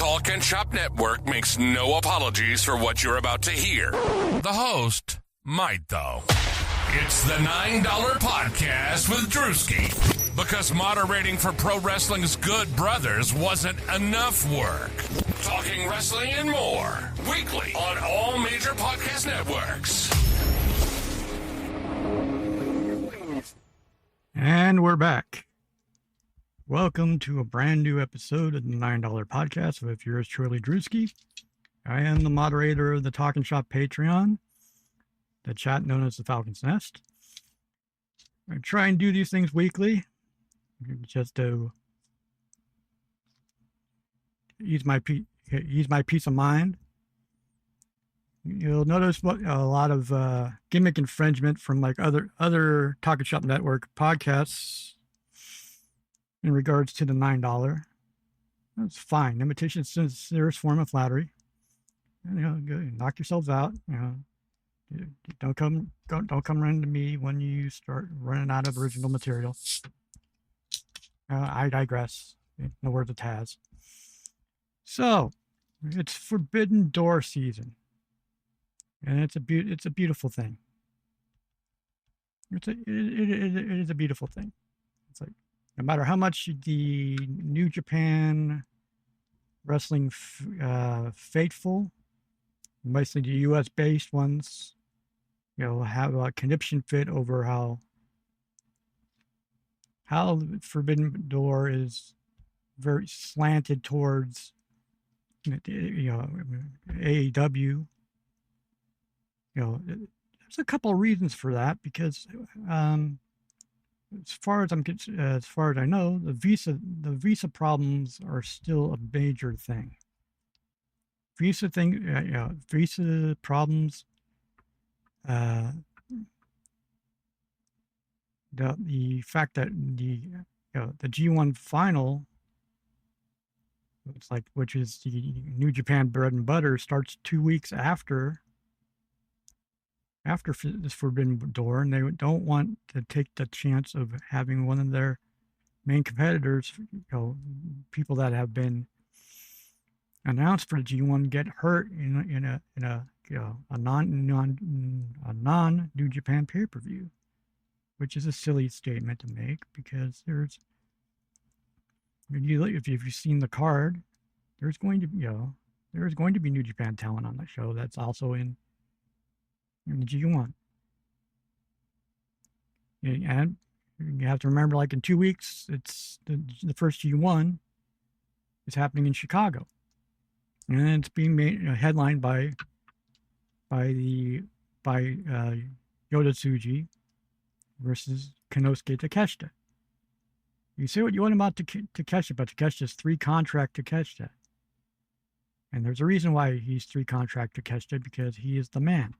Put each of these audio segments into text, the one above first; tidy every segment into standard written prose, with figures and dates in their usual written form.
Talk and Shop Network makes no apologies for what you're about to hear. The host might, though. It's the $9 Podcast with Drewski. Because moderating for pro wrestling's good brothers wasn't enough work. Talking wrestling and more. Weekly on all major podcast networks. And we're back. Welcome to a brand new episode of the $9 Podcast with yours truly, Drewski. I am the moderator of the Talk and Shop Patreon, the chat known as the Falcon's Nest. I try and do these things weekly, just to ease my peace of mind. You'll notice a lot of gimmick infringement from like other Talk and Shop Network podcasts in regards to the $9. That's fine. Imitation is a serious form of flattery. And, go knock yourselves out. Don't come running to me when you start running out of original material. I digress. In the words of Taz. So, it's Forbidden Door season, and it's a beautiful thing. It is a beautiful thing. It's like, no matter how much the New Japan Wrestling faithful, mostly the U.S.-based ones, have a conniption fit over how Forbidden Door is very slanted towards AEW. There's a couple of reasons for that, because as far as I know, the visa problems are still a major thing. Visa problems. The fact that the G1 final, which is the New Japan bread and butter, starts 2 weeks after this Forbidden Door, and they don't want to take the chance of having one of their main competitors, people that have been announced for the G1, get hurt in a non New Japan pay-per-view, which is a silly statement to make, because if you've seen the card, there's going to be New Japan talent on the show that's also in the G1. And you have to remember, like in 2 weeks, it's the first G1 is happening in Chicago, and it's being made headlined by Yota Tsuji versus Konosuke Takeshita. You say what you want about Takeshita, but Takeshita's 3-contract Takeshita. And there's a reason why he's 3-contract Takeshita, because he is the man.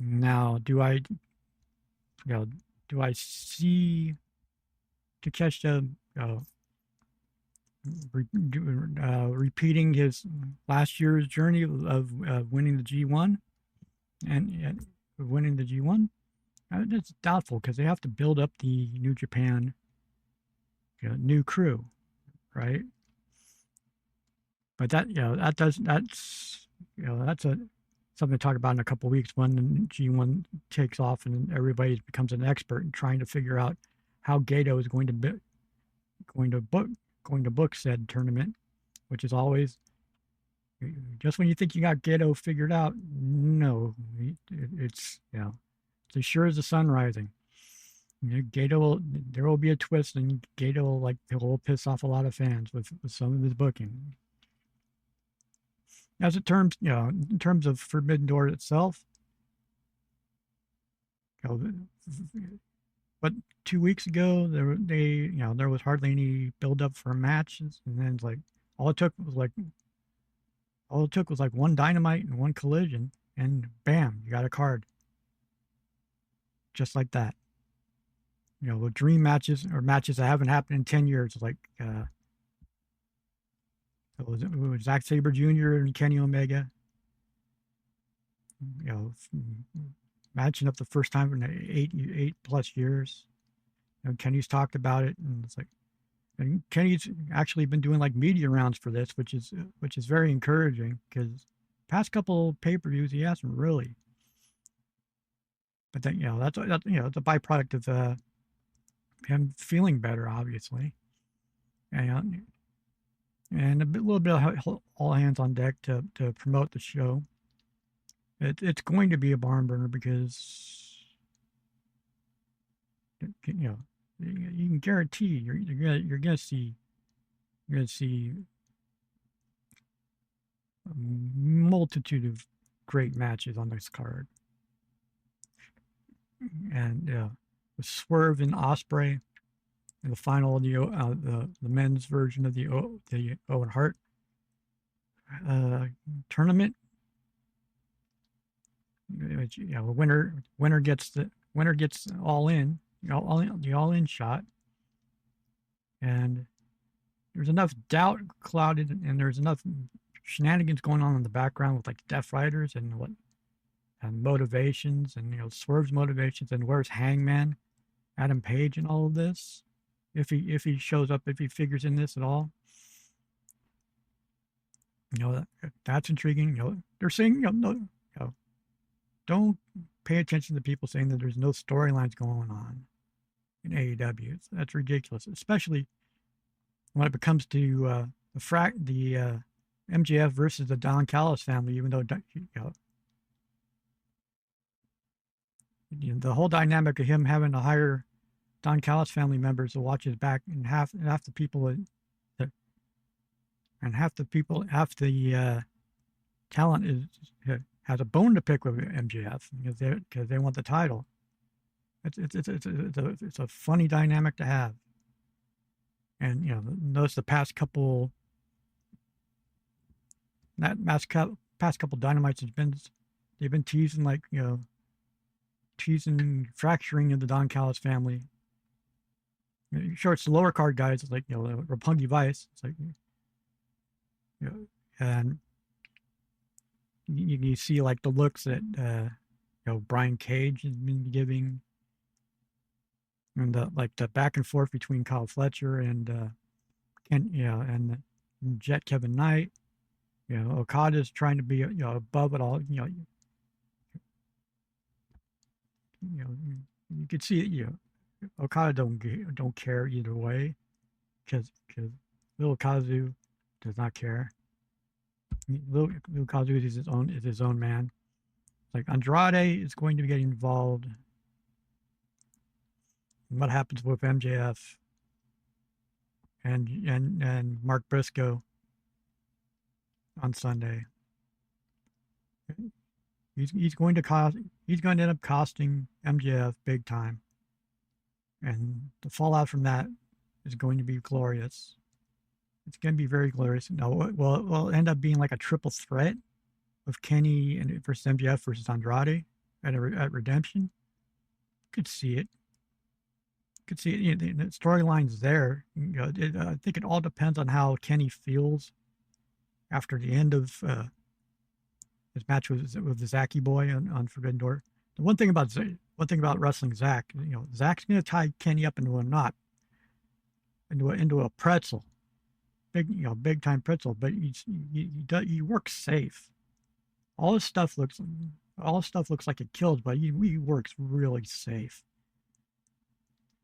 Now, do I see Takeshita repeating his last year's journey of winning the G1 and winning the G1? It's doubtful, because they have to build up the New Japan new crew, right? But that's something to talk about in a couple of weeks when the G1 takes off and everybody becomes an expert in trying to figure out how Gato is going to book said tournament, which is always just when you think you got Gato figured out. No, it's as sure as the sun rising. There will be a twist, and Gato will piss off a lot of fans with some of his booking. As in terms of Forbidden Door itself, but 2 weeks ago there was hardly any build up for matches, and then it's like all it took was one Dynamite and one Collision, and bam, you got a card. Just like that. With dream matches or matches that haven't happened in 10 years, like it was Zack Sabre Jr. and Kenny Omega. Matching up the first time in 8+ years. Kenny's talked about it, and And Kenny's actually been doing like media rounds for this, which is very encouraging because past couple pay-per-views he hasn't really. But then that's it's a byproduct of him feeling better, obviously, and little bit of all hands on deck to promote the show. It's going to be a barn burner because you can guarantee you're gonna see a multitude of great matches on this card, and with Swerve and Ospreay in the final of the men's version of the Owen Hart tournament. Winner gets all in, the all in shot, and there's enough doubt clouded, and there's enough shenanigans going on in the background with like Death Riders and motivations and Swerve's motivations and where's Hangman, Adam Page, and all of this. If he shows up, if he figures in this at all, that's intriguing. They're saying don't pay attention to people saying that there's no storylines going on in AEW. That's ridiculous, especially when it comes to the MJF versus the Don Callis family. Even though the whole dynamic of him having to hire Don Callis family members to watch his back, and half the talent has a bone to pick with MJF because they want the title. It's a funny dynamic to have, and notice the past couple Dynamites they've been teasing fracturing of the Don Callis family. Sure, it's the lower card guys, it's like Roppongi Vice. It's like and you see like the looks that Brian Cage has been giving, and the back and forth between Kyle Fletcher and and Jet Kevin Knight. Okada's trying to be above it all. You could see it. Okada don't care either way, because Lil Kazu does not care. Lil Kazu is his own man. Like Andrade is going to get involved. What happens with MJF and Mark Briscoe on Sunday? He's going to end up costing MJF big time, and the fallout from that is going to be glorious. It's going to be very glorious. No, it will end up being like a triple threat of Kenny versus MJF versus Andrade at Redemption. Could see it. The storyline's there. I think it all depends on how Kenny feels after the end of his match with the Zachy boy on Forbidden Door. The one thing about wrestling Zach, Zach's going to tie Kenny up into a knot, into a pretzel, big time pretzel. But he works safe. All his stuff looks like it kills, but he works really safe.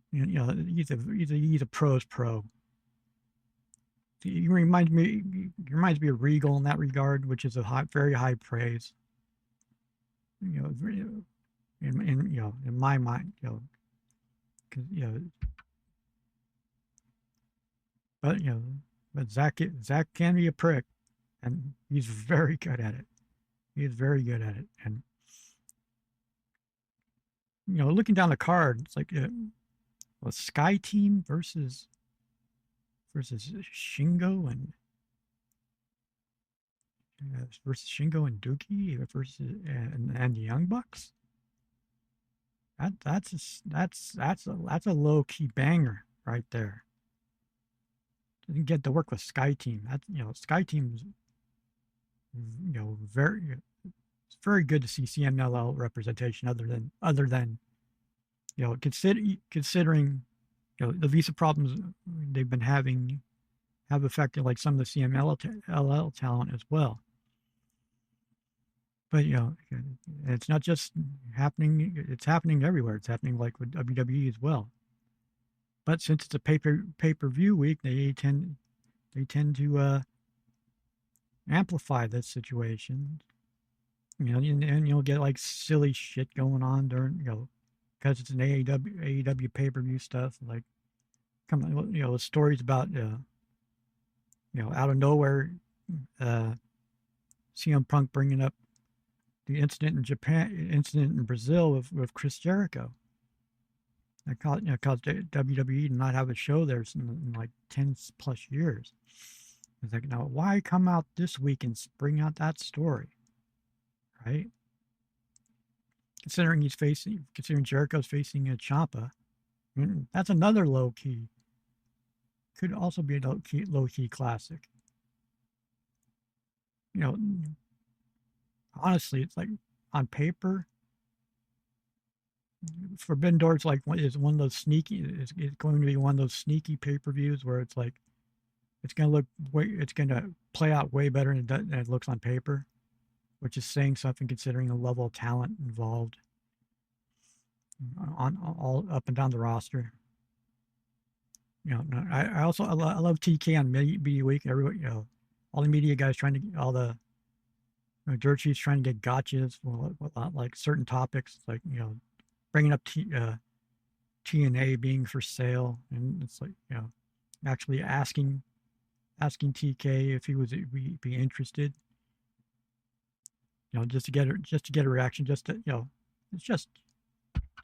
He's a pro's pro. He reminds me of Regal in that regard, which is very high praise. In my mind, but Zach can be a prick, and he's very good at it. And looking down the card, it's like a Sky Team versus Shingo and Dookie versus and the Young Bucks. That's a low key banger right there. Didn't get to work with Sky Team. Sky Team's it's very good to see CMLL representation other than considering the visa problems they've been having have affected like some of the CMLL talent as well. But it's not just happening; it's happening everywhere. It's happening like with WWE as well. But since it's a pay-per-view week, they tend to amplify this situation. And you'll get like silly shit going on during because it's an AEW pay-per-view stuff. Like, come on, the stories about out of nowhere, CM Punk bringing up the incident in Brazil with Chris Jericho. That caused WWE to not have a show there in like 10 plus years. It's like, now why come out this week and bring out that story, right? Considering Jericho's facing Ciampa, that's another low key. Could also be a low key classic. Honestly, it's like on paper, Forbidden Door is one of those sneaky. It's going to be one of those sneaky pay-per-views where it's like it's going to play out way better than it looks on paper, which is saying something considering the level of talent involved on all up and down the roster. I love TK on Media Week. Everybody, all the media guys all the dirt sheets trying to get gotchas for like certain topics, like bringing up TNA being for sale, and it's like actually asking TK if he would be interested, just to get a reaction, just to it's just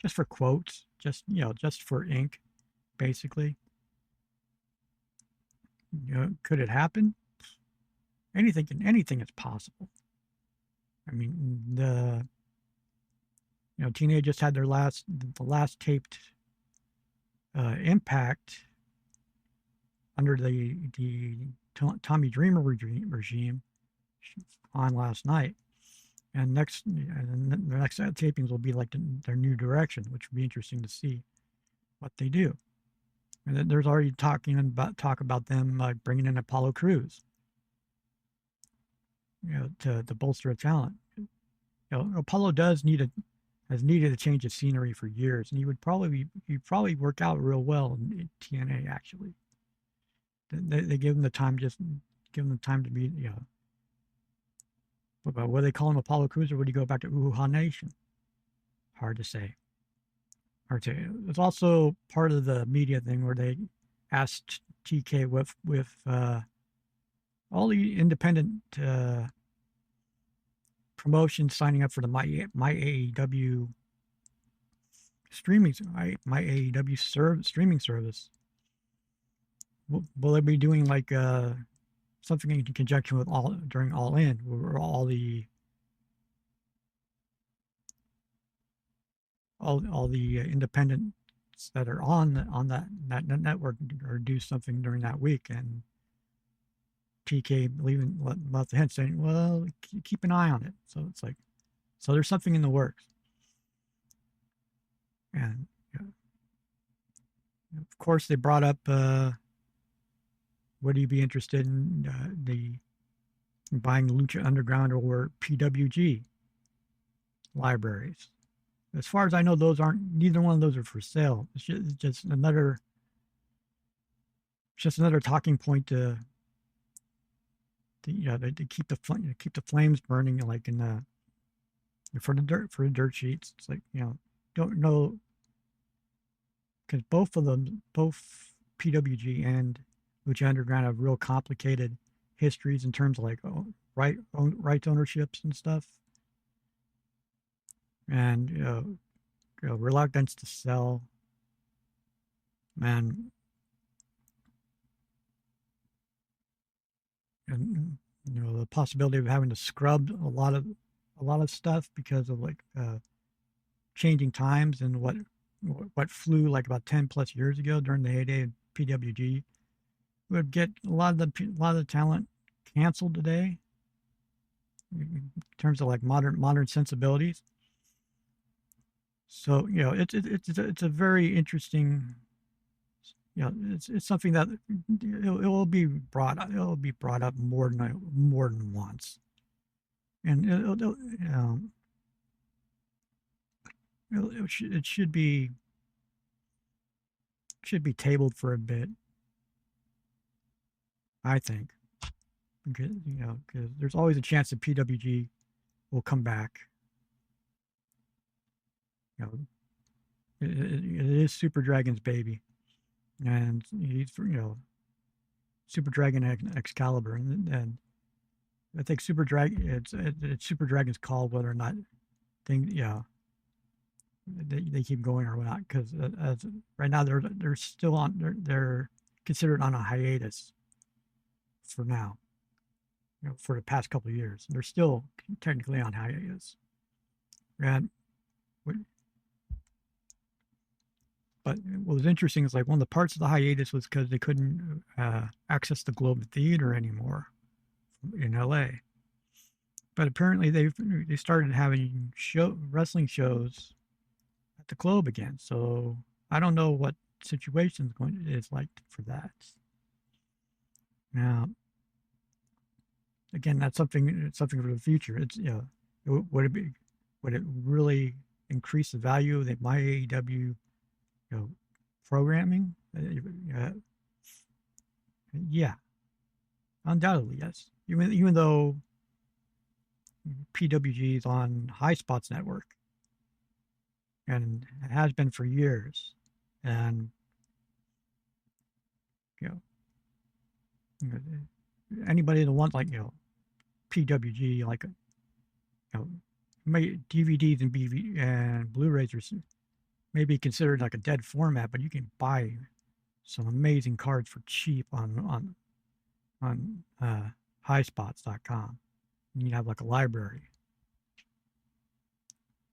for quotes, just for ink, basically. Could it happen? Anything is possible. I mean, TNA just had the last taped Impact under the Tommy Dreamer regime on last night, and the next tapings will be like their new direction, which will be interesting to see what they do. And then there's already talk about them bringing in Apollo Crews, to bolster a talent. Apollo has needed a change of scenery for years, and he'd probably work out real well in TNA. Actually, they give him the time, to be But what do they call him, Apollo Crews, or would he go back to Uhaa Nation? Hard to say. It's also part of the media thing where they asked TK with all the independent promotions signing up for the My AEW streaming service. Will they be doing like something in conjunction with during All In, where all the independents that are on that network or do something during that week, and TK left the hint saying, well, keep an eye on it. So it's like, there's something in the works. And of course they brought up, would you be interested in buying Lucha Underground or PWG libraries? As far as I know, neither one of those are for sale. It's just another talking point to keep the flames burning, like for the dirt sheets. It's like, don't know, because both PWG and Lucha Underground have real complicated histories in terms of like rights ownerships and stuff, and reluctance to sell. Man, and the possibility of having to scrub a lot of stuff because of like changing times and what flew like about 10 plus years ago during the heyday of PWG would get a lot of the talent canceled today in terms of like modern sensibilities. So it's a very interesting it's something that it will be brought up more than once, and it should be tabled for a bit, I think, because there's always a chance that PWG will come back. It is Super Dragon's baby, and he's Super Dragon Excalibur, and I think Super Dragon it's Super Dragon's call whether or not they keep going or not, because right now they're still on they're considered on a hiatus for now. For the past couple of years, they're still technically on hiatus, and but what was interesting is like one of the parts of the hiatus was because they couldn't access the Globe Theater anymore in LA. But apparently they started having wrestling shows at the Globe again. So I don't know what situation is like for that. Now, again, that's something for the future. It's would it really increase the value of my AEW programming? Yeah, undoubtedly, yes. Even though PWG is on High Spots Network, and it has been for years, and anybody that wants PWG, like DVDs and Blu-rays are maybe considered like a dead format, but you can buy some amazing cards for cheap on highspots.com. You can have like a library.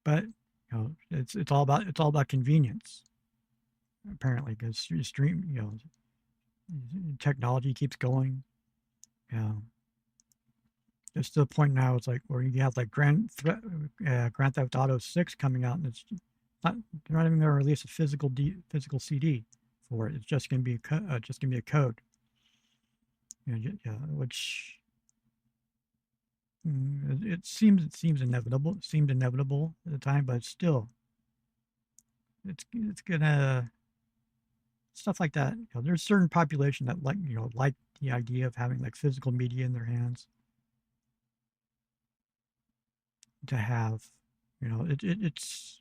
But it's all about convenience, apparently, because you stream, technology keeps going. It's to the point now it's like where you have like Grand Theft Auto 6 coming out, and they're not even going to release a physical CD for it. It's just going to be a code. Which it seemed inevitable at the time, but still, it's gonna stuff like that. There's a certain population that like the idea of having like physical media in their hands. To have, it's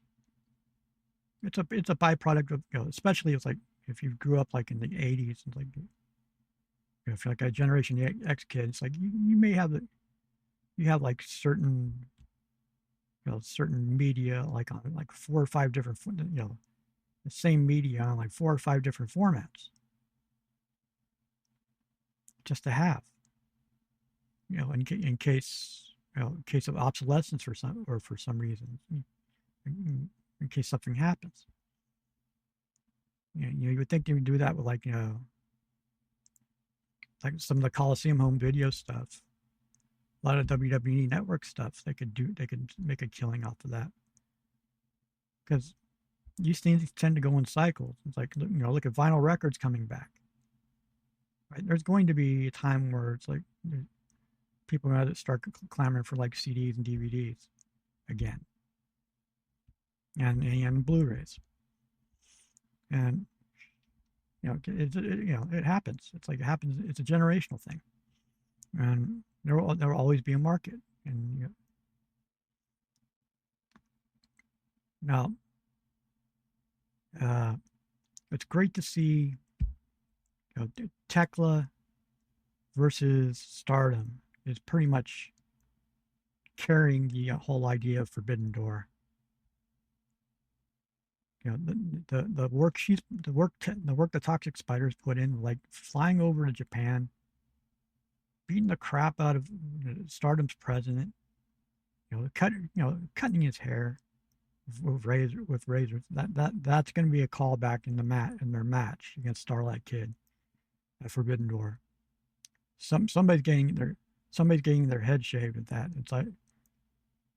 a byproduct of especially it's like if you grew up like in the 80s, and like if you're like a Generation X kid, it's like you may have you have like certain certain media like on like 4 or 5 different the same media on like 4 or 5 different formats just to have in case of obsolescence for some reason, in case something happens. You would think they would do that with like like some of the Coliseum home video stuff, a lot of WWE Network stuff. They could make a killing off of that, because these things tend to go in cycles. It's like look at vinyl records coming back. Right, there's going to be a time where it's like people are going to start clamoring for like CDs and DVDs again, and Blu-rays, and it happens. It's like it happens. It's a generational thing, and there will always be a market. And now, it's great to see Tekla versus Stardom is pretty much carrying the whole idea of Forbidden Door. The work the Toxic Spiders put in, like flying over to Japan, beating the crap out of Stardom's president, cutting his hair with razors. That's going to be a callback in their match against Starlight Kid at Forbidden Door. Somebody's getting their head shaved at that. It's like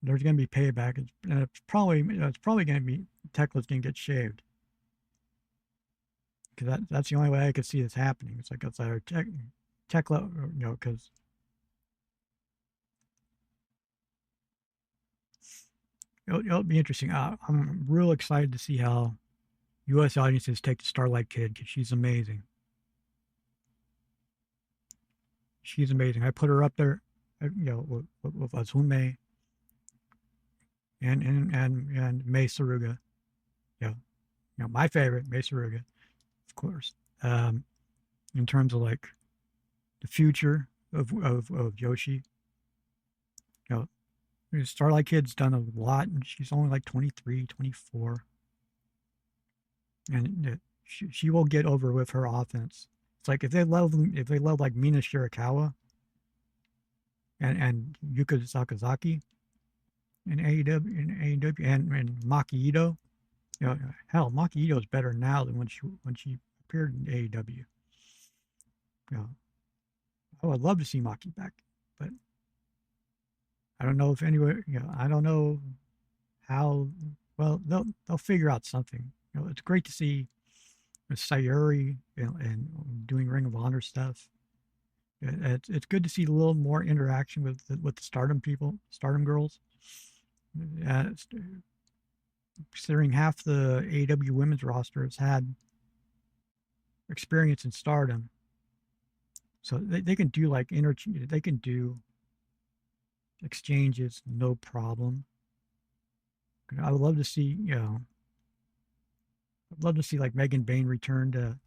there's going to be payback, and it's probably going to be Tekla's going to get shaved. because that's the only way I could see this happening. It's like outside our tech level, because it'll be interesting. I'm real excited to see how U.S. audiences take the Starlight Kid because she's amazing. She's amazing. I put her up there, with Azume and Mei Saruga. My favorite, Mei Saruga, of course. In terms of like the future of Yoshi, Starlight Kid's done a lot, and she's only like 23, 24. And she will get over with her offense. It's like if they love like Mina Shirakawa and Yuka Sakazaki in AEW and Maki Ito, hell, Maki Ito is better now than when she appeared in AEW. I would love to see Maki back, but I don't know if anywhere. I don't know how. Well, they'll figure out something. It's great to see Sayuri and doing Ring of Honor stuff. It's good to see a little more interaction with the Stardom people, Stardom girls. Considering half the AEW women's roster has had experience in Stardom, so they can do like they can do exchanges no problem. I would love to see, I'd love to see like Megan Bayne return to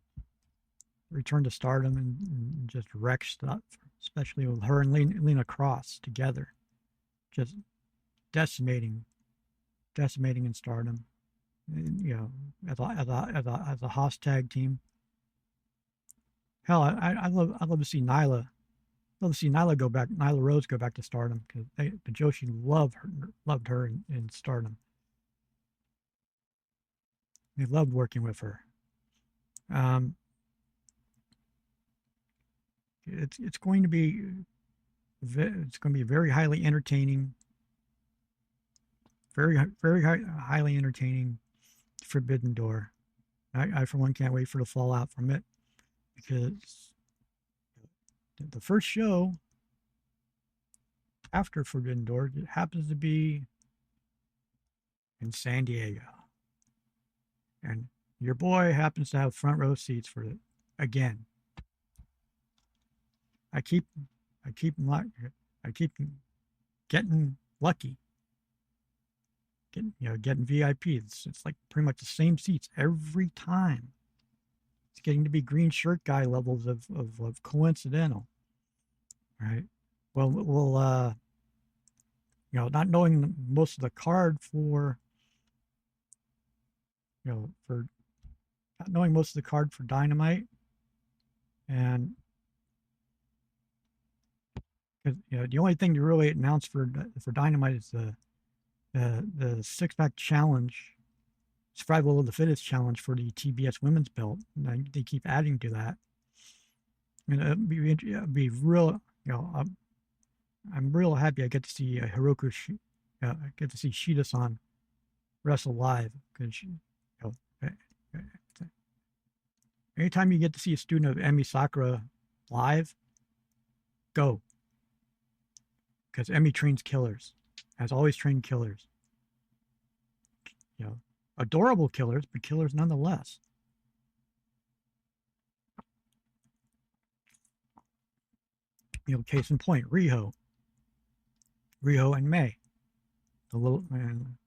Stardom and just wreck stuff, especially with her and Lena Cross together, just decimating in Stardom. As a Haas tag team. Hell, I love to see Nyla. Love to see Nyla Rose go back to Stardom because the Joshi loved her in Stardom. They loved working with her. It's going to be very highly entertaining. Very highly entertaining Forbidden Door. I for one can't wait for the fallout from it because the first show after Forbidden Door it happens to be in San Diego. And your boy happens to have front row seats for it again. I keep getting lucky. Getting VIP. It's like pretty much the same seats every time. It's getting to be green shirt guy levels of coincidental. Right? Well, not knowing most of the card for not knowing most of the card for Dynamite, and the only thing to really announce for Dynamite is the six-pack challenge, survival of the fittest challenge for the TBS women's belt. And they keep adding to that. It'd be real. I'm real happy I get to see Hiroku. I get to see Shida-san wrestle live because anytime you get to see a student of Emi Sakura live, go. Because Emi trains killers, has always trained killers. Adorable killers, but killers nonetheless. Case in point, Riho and May. The little man.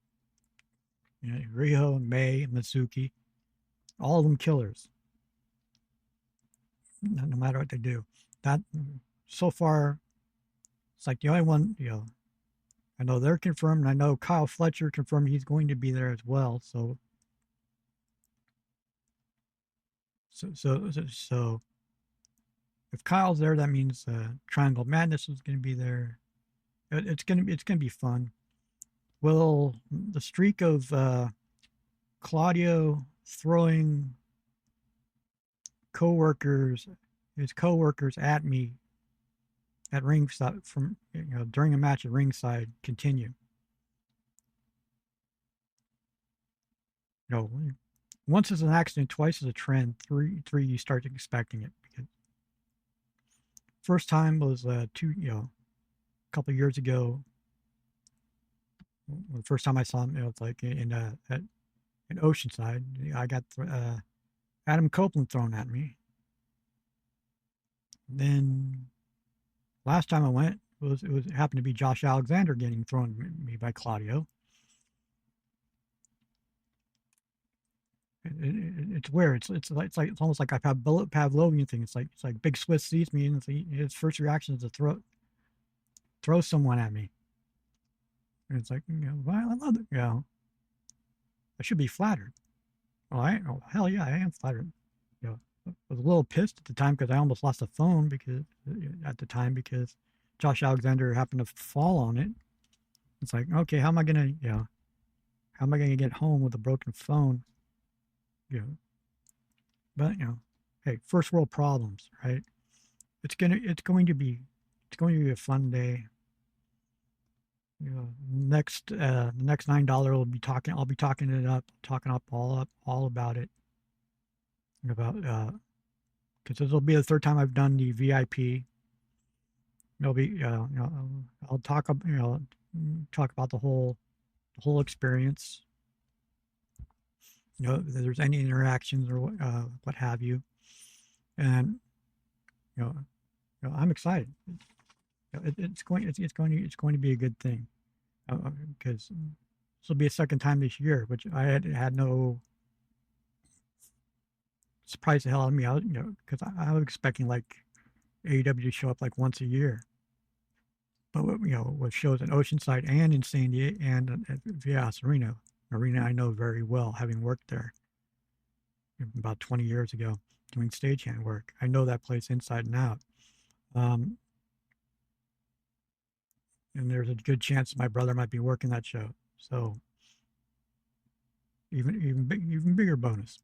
Riho, May, Mitsuki, all of them killers. No matter what they do. That so far, it's like the only one, I know they're confirmed, and I know Kyle Fletcher confirmed he's going to be there as well. So if Kyle's there, that means Triangle Madness is going to be there. It's going to be fun. Will the streak of Claudio throwing his coworkers at me at ringside during a match at ringside continue? once is an accident, twice is a trend. Three, you start expecting it. Because first time was a couple of years ago. The first time I saw him, it's like in Oceanside. I got Adam Copeland thrown at me. Then last time I went, it happened to be Josh Alexander getting thrown at me by Claudio. It's weird. It's almost like a Pavlovian thing. It's like Big Swiss sees me, and his first reaction is to throw someone at me. And it's like, well, I love it. I should be flattered. Well, hell yeah, I am flattered. I was a little pissed at the time because I almost lost the phone because Josh Alexander happened to fall on it. It's like, okay, how am I gonna get home with a broken phone? But hey, first world problems, right? It's going to be a fun day. The next $9 will be talking. I'll be talking all about it. Because this will be the third time I've done the VIP. It'll be I'll talk about the whole experience. If there's any interactions or what have you, and I'm excited. It's going to be a good thing, because this will be a second time this year, which I had no surprise the hell out of me. Because I was expecting like AEW to show up like once a year, but with shows in Oceanside and in San Diego and at Vias Arena I know very well, having worked there about 20 years ago doing stagehand work. I know that place inside and out. And there's a good chance my brother might be working that show. So even bigger bonus.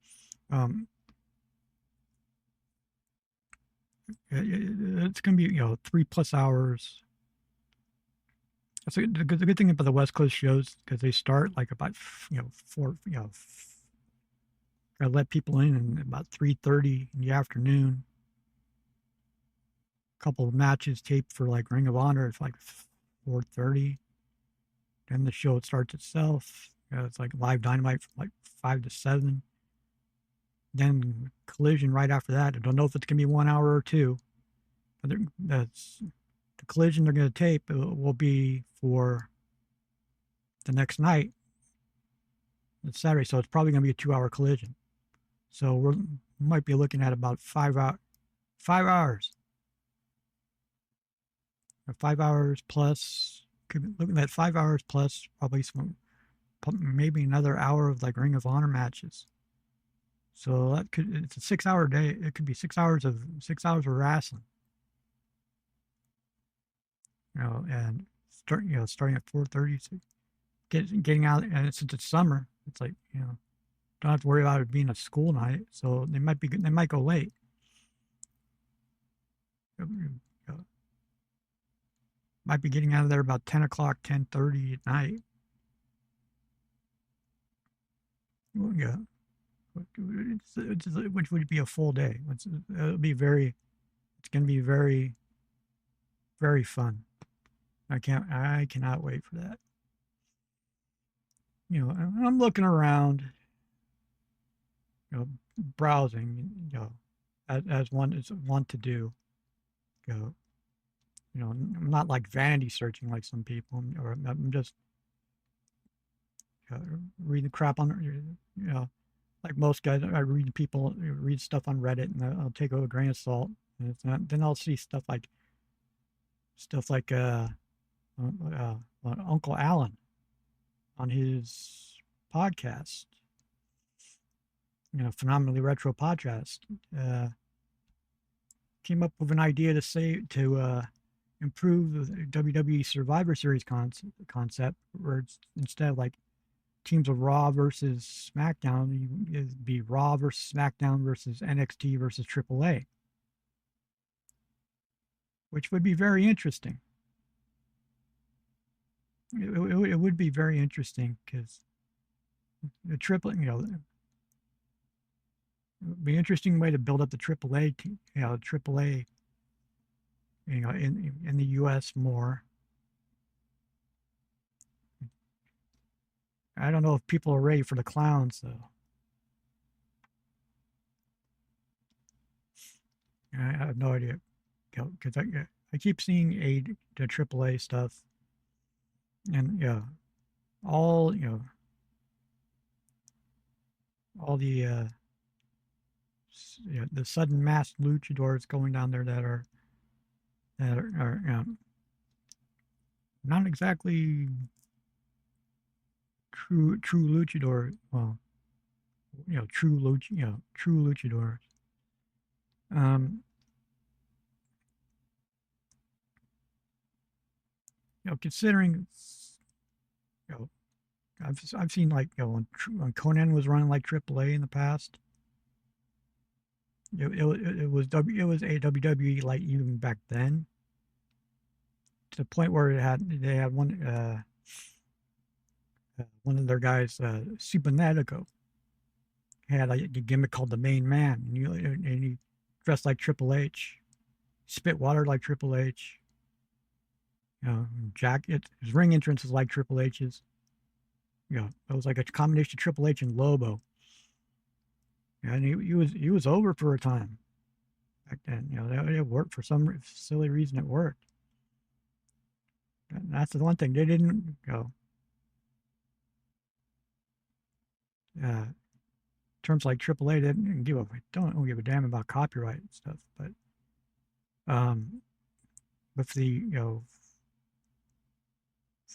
It's going to be 3+ hours. That's the good thing about the West Coast shows, because they start like about 4. I let people in about 3:30 in the afternoon. A couple of matches taped for like Ring of Honor. It's like 4:30. Then the show starts itself. It's like live Dynamite from like 5 to 7. Then Collision right after that. I don't know if it's gonna be 1 hour or 2. But that's the Collision they're gonna tape. It will be for the next night. It's Saturday, so it's probably gonna be a 2-hour Collision. So we might be looking at about 5 hours. 5 hours. 5 hours plus. Could be looking at 5 hours plus probably maybe another hour of like Ring of Honor matches. So it's a 6-hour day. It could be 6 hours of wrestling. And starting at 4:30, so getting out, and since it's summer, it's like don't have to worry about it being a school night. So they might go late. Might be getting out of there about 10 o'clock, 10:30 at night. Well, yeah. Which would be a full day. It's going to be very, very fun. I cannot wait for that. I'm looking around, browsing, as one is wont to do. I'm not like vanity searching like some people, or I'm just reading crap on, like most guys. I read stuff on Reddit, and I'll take it with a grain of salt. And then I'll see stuff like Uncle Alan on his podcast, Phenomenally Retro podcast, came up with an idea to improve the WWE Survivor Series concept, where it's, instead of like teams of Raw versus SmackDown, it'd be Raw versus SmackDown versus NXT versus AAA, which would be very interesting. It would be very interesting, because the triple, It'd be an interesting way to build up the AAA, AAA, in the U.S. more. I don't know if people are ready for the clowns though. I have no idea, because I keep seeing the AAA stuff, and all all the sudden mass luchadors going down there that are not exactly true luchador. Well, true luchadors. Um, considering, I've seen like when Conan was running like AAA in the past. It was a WWE like even back then, to the point where they had one of their guys, Supernetico, had a gimmick called the Main Man, and he dressed like Triple H, spit water like Triple H. His ring entrance was like Triple H's. It was like a combination of Triple H and Lobo. And he was over for a time back then. It worked for some silly reason. It worked. And that's the one thing they didn't go. Terms like AAA didn't don't give a damn about copyright and stuff. But with the a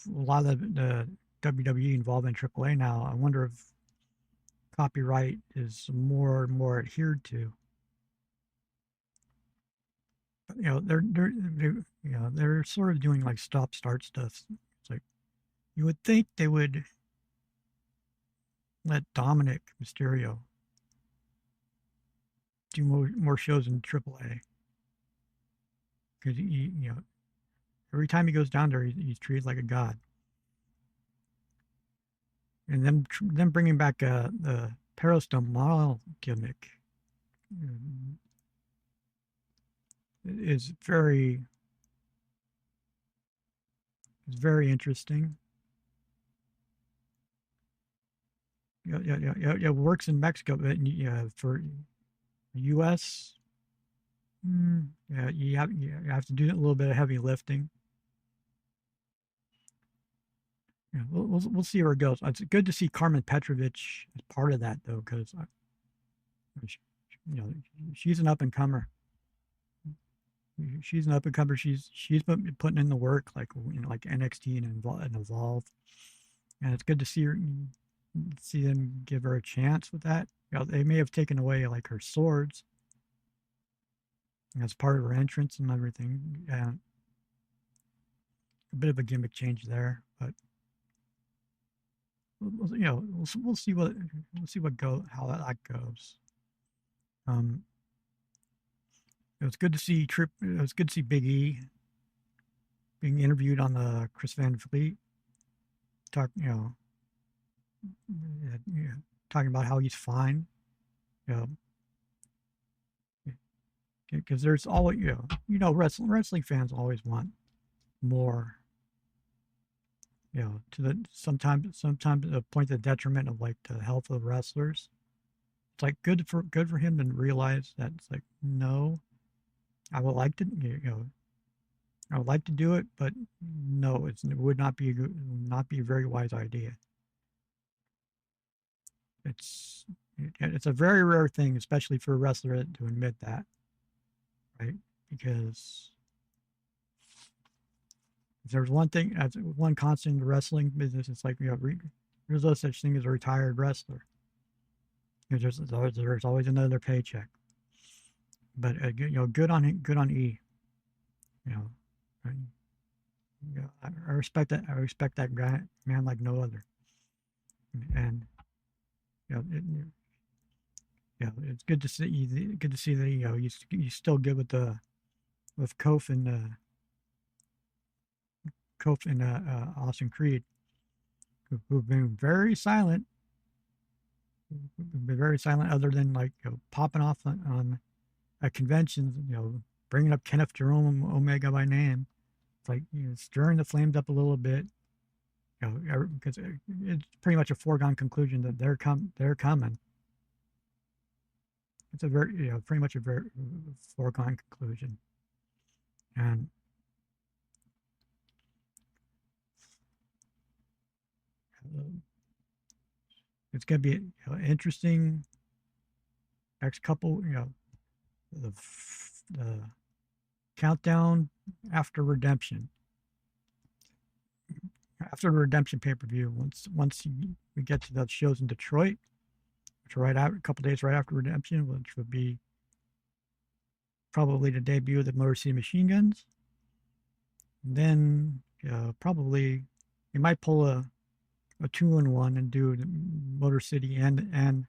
lot of the WWE involved in AAA now, I wonder if copyright is more and more adhered to. But they're sort of doing like stop start stuff. It's like you would think they would let Dominic Mysterio do more shows in AAA, because every time he goes down there, he's treated like a god. And then bringing back the Perostom model gimmick is very interesting. It works in Mexico, but for U.S., you have to do a little bit of heavy lifting. We'll see where it goes. It's good to see Carmen Petrovich as part of that, though, because she's an up and comer. She's an up and comer. She's been putting in the work, like like NXT and Evolve, and it's good to see them give her a chance with that. They may have taken away like her swords as part of her entrance and everything. A bit of a gimmick change there, but we'll see how that goes. It was good to see Big E being interviewed on the Chris Van Vliet talking about how he's fine. Because there's always wrestling fans always want more. Sometimes to the point of detriment of like the health of wrestlers. It's like good for him to realize that it's like, no, I would like to do it, but no, it would not be a very wise idea. It's a very rare thing, especially for a wrestler, to admit that, right? Because if there's one thing, that's one constant in the wrestling business, it's like there's no such thing as a retired wrestler. There's always another paycheck. But good on E. I respect that. I respect that man like no other. And it's good to see. Good to see that he's still good with Kof and Austin Creed, who've been very silent be very silent, other than like popping off on at conventions, bringing up Kenneth Jerome Omega by name. It's like stirring the flames up a little bit, because it's pretty much a foregone conclusion that they're coming. It's a very pretty much a very foregone conclusion, and it's going to be interesting next couple, the countdown after Redemption. After the Redemption pay-per-view, once we get to those shows in Detroit, which are a couple days right after Redemption, which would be probably the debut of the Motor City Machine Guns. And then probably we might pull a 2-in-1 and do the Motor City and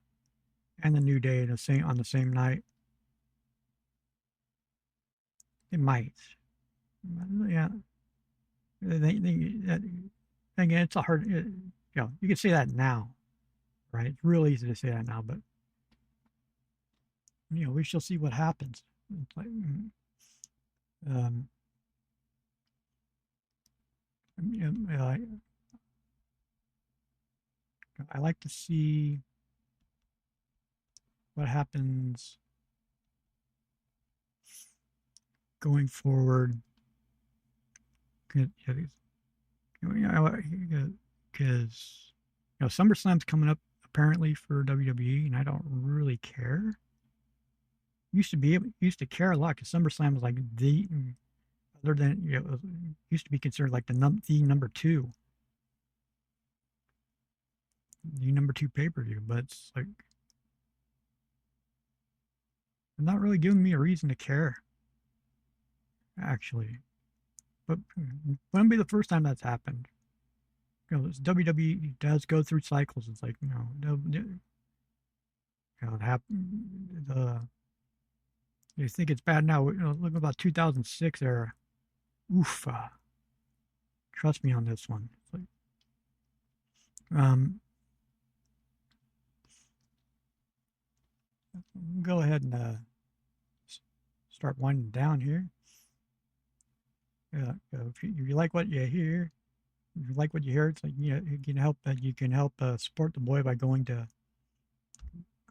the New Day on the same night. It might, yeah. Again, it's a hard. You can say that now, right? It's real easy to say that now, but we shall see what happens. It's like, I like to see what happens going forward. Because SummerSlam's coming up apparently for WWE, and I don't really care. Used to care a lot, because SummerSlam was like other than used to be considered like the number 2. The number 2 pay-per-view, but it's like they're not really giving me a reason to care, actually. But wouldn't be the first time that's happened. WWE does go through cycles. It's like it happened. You think it's bad now? Look about 2006 era. Oof. Trust me on this one. It's like, go ahead and start winding down here. If you like what you hear, it's like you can help. You can help support the boy by going to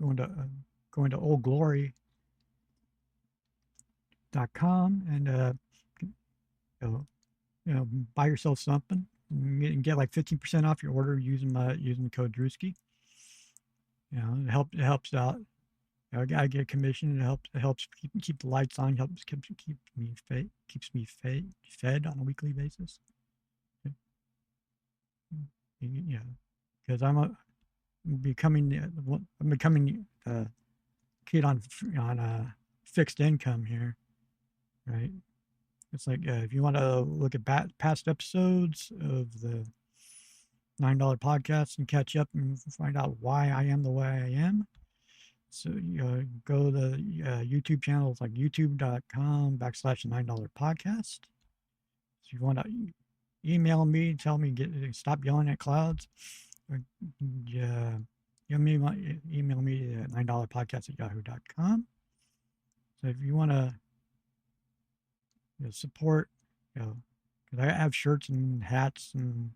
oldglory.com and buy yourself something and get like 15% off your order using the code Drewski. It helps out. I get a commission. It helps keep the lights on. Keeps me fed on a weekly basis. Because I'm becoming a kid on fixed income here, right? It's like if you want to look at past episodes of the $9 podcast and catch up and find out why I am the way I am. So go to YouTube channels like youtube.com/$9 podcast. So if you want to email me, tell me stop yelling at clouds, email me at $9podcast@yahoo.com. So if you want to support, because I have shirts and hats and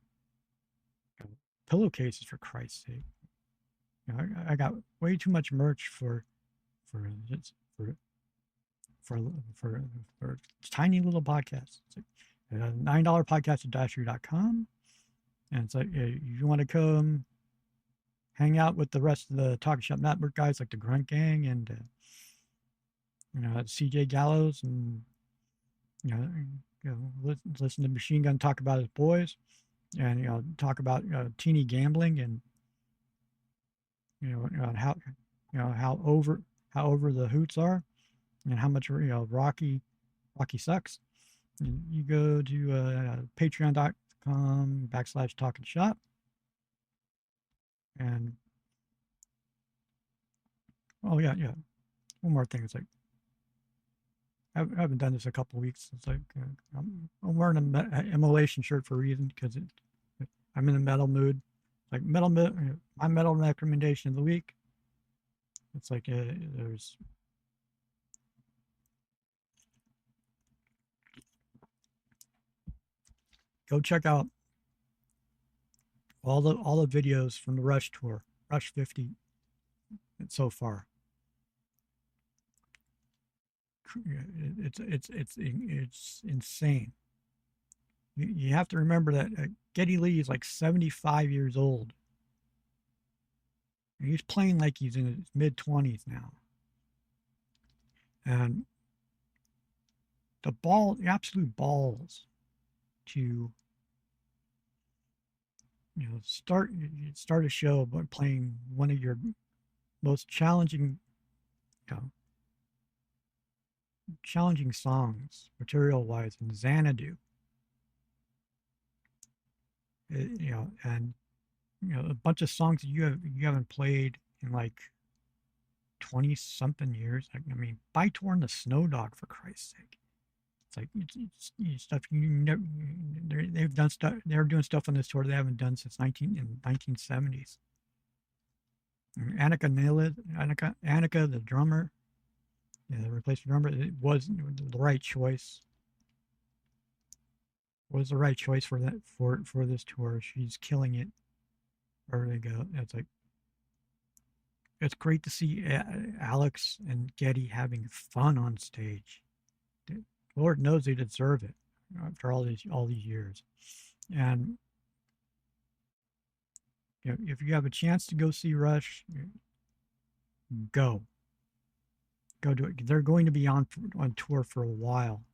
pillowcases, for Christ's sake. I got way too much merch for tiny little podcasts. It's like $9 podcast@dasher.com, and it's like if you want to come hang out with the rest of the Talking Shop Network guys, like the Grunt Gang and CJ Gallows, and listen to Machine Gun talk about his boys, and talk about teeny gambling, and how over the Hoots are, and how much Rocky sucks. And you go to patreon.com/talking shop, and one more thing. It's like I haven't done this a couple of weeks. It's like I'm wearing an Immolation shirt for a reason, because I'm in a metal mood. Like my metal recommendation of the week It's like there's go check out all the videos from the Rush tour, Rush 50 so far. It's insane. You have to remember that Geddy Lee is like 75 years old. And he's playing like he's in his mid-20s now. And the absolute balls to start a show by playing one of your most challenging songs material wise in Xanadu. And a bunch of songs that you haven't played in like 20 something years. I mean, By-Tor and the Snow Dog, for Christ's sake. It's like it's stuff you never. They've done stuff. They're doing stuff on this tour they haven't done since 1970s. Annika, the drummer, the replacement drummer, it was the right choice. Was the right choice for that for this tour. She's killing it. Wherever they go, it's great to see Alex and Geddy having fun on stage. Lord knows they deserve it after all these years. And if you have a chance to go see Rush, go do it. They're going to be on tour for a while.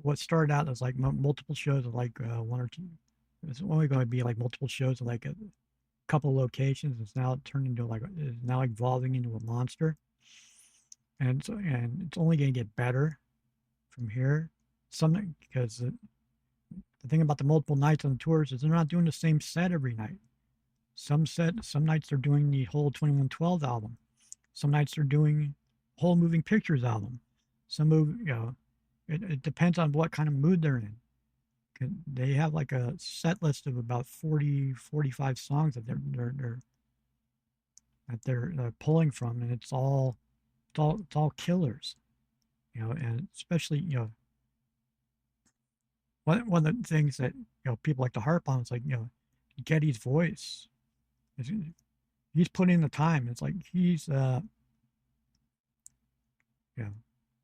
What started out as like multiple shows of like one or two, it's only going to be like multiple shows of like a couple locations. It's now turned into it's now evolving into a monster, and it's only going to get better from here. Because the thing about the multiple nights on the tours is they're not doing the same set every night. Some nights they're doing the whole 2112 album. Some nights they're doing whole Moving Pictures album. It depends on what kind of mood they're in. They have like a set list of about 45 songs that they're pulling from, and it's all killers. And especially, one of the things that, people like to harp on is like, Geddy's voice. He's putting in the time. It's like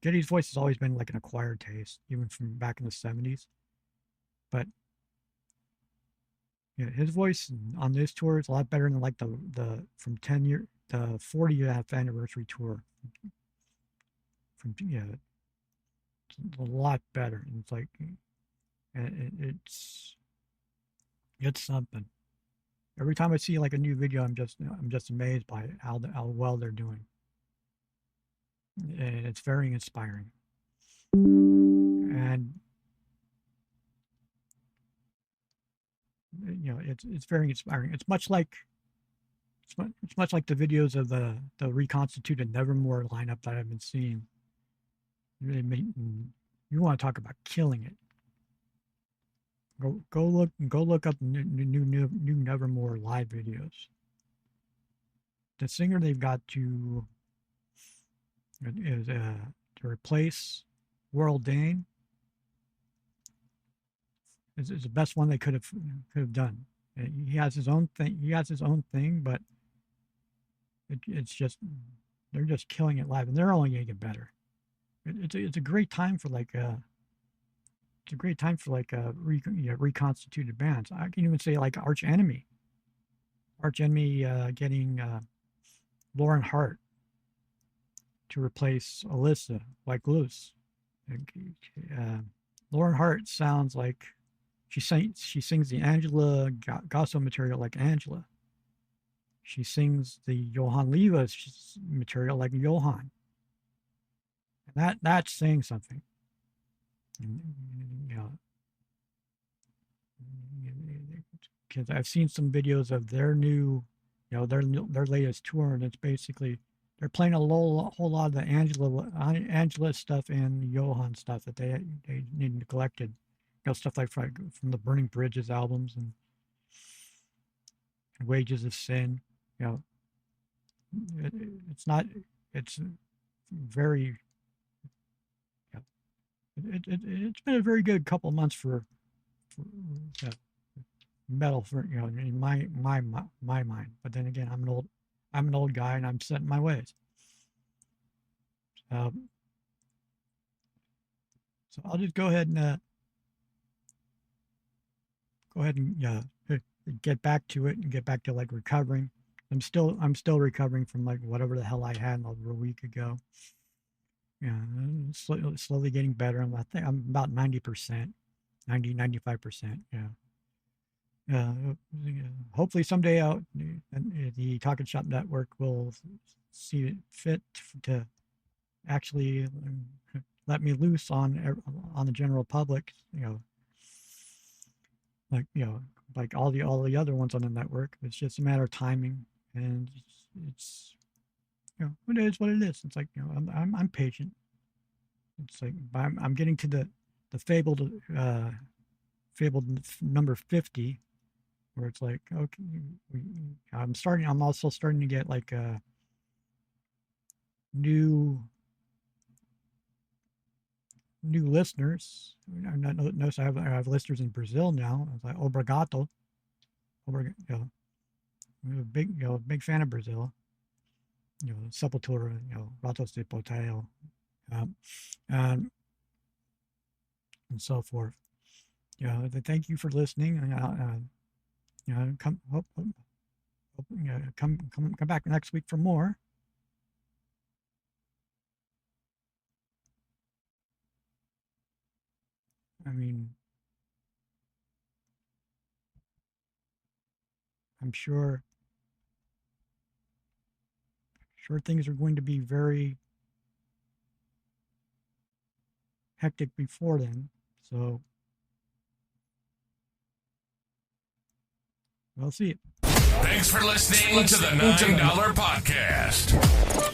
Geddy's voice has always been like an acquired taste, even from back in the 70s. But his voice on this tour is a lot better than like the 40th anniversary tour. It's a lot better. And it's like it's something. Every time I see like a new video, I'm just amazed by how well they're doing. And it's very inspiring. And it's very inspiring. It's much like the videos of the reconstituted Nevermore lineup that I've been seeing. You want to talk about killing it? Go look up new Nevermore live videos. The singer they've got to replace Warrell Dane is the best one they could have done. He has his own thing, but it's just they're just killing it live, and they're only going to get better. It's a great time for reconstituted bands. I can even say like Arch Enemy getting Lauren Hart to replace Alyssa like Loose. Lauren Hart sounds like she sings the Angela Gasso material like Angela. She sings the Johan Levas material like Johan. And that's saying something. Because I've seen some videos of their new, their latest tour, and it's basically they're playing a whole lot of the Angela stuff and Johan stuff that they neglected. Stuff like from the Burning Bridges albums and Wages of Sin. it's not. It's very. Yeah, it's been a very good couple of months for metal for in my mind. But then again, I'm an old guy and I'm set in my ways. So I'll just go ahead and get back to it and get back to like recovering. I'm still recovering from like whatever the hell I had over a week ago. Yeah, slowly getting better. I think I'm about 90%, 95%. Yeah. Hopefully someday out, the Talking Shop Network will see it fit to actually let me loose on the general public. Like all the other ones on the network. It's just a matter of timing, and it's it is what it is. It's like I'm patient. It's like I'm getting to the fabled number 50, where it's like okay, I'm also starting to get like new listeners. Notice I have listeners in Brazil now. It's like obrigado. I'm a big fan of Brazil. Sepultura, Ratos de Porteo, and so forth. Thank you for listening. Come back next week for more. I mean, I'm sure things are going to be very hectic before then. So we'll see. Thanks for listening to the $9 Podcast.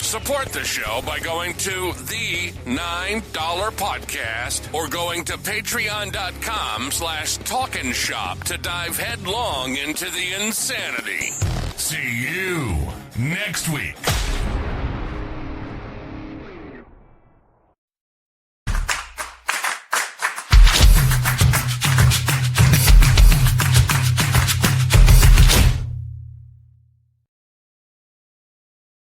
Support the show by going to the $9 Podcast or going to patreon.com/talkinshop to dive headlong into the insanity. See you next week.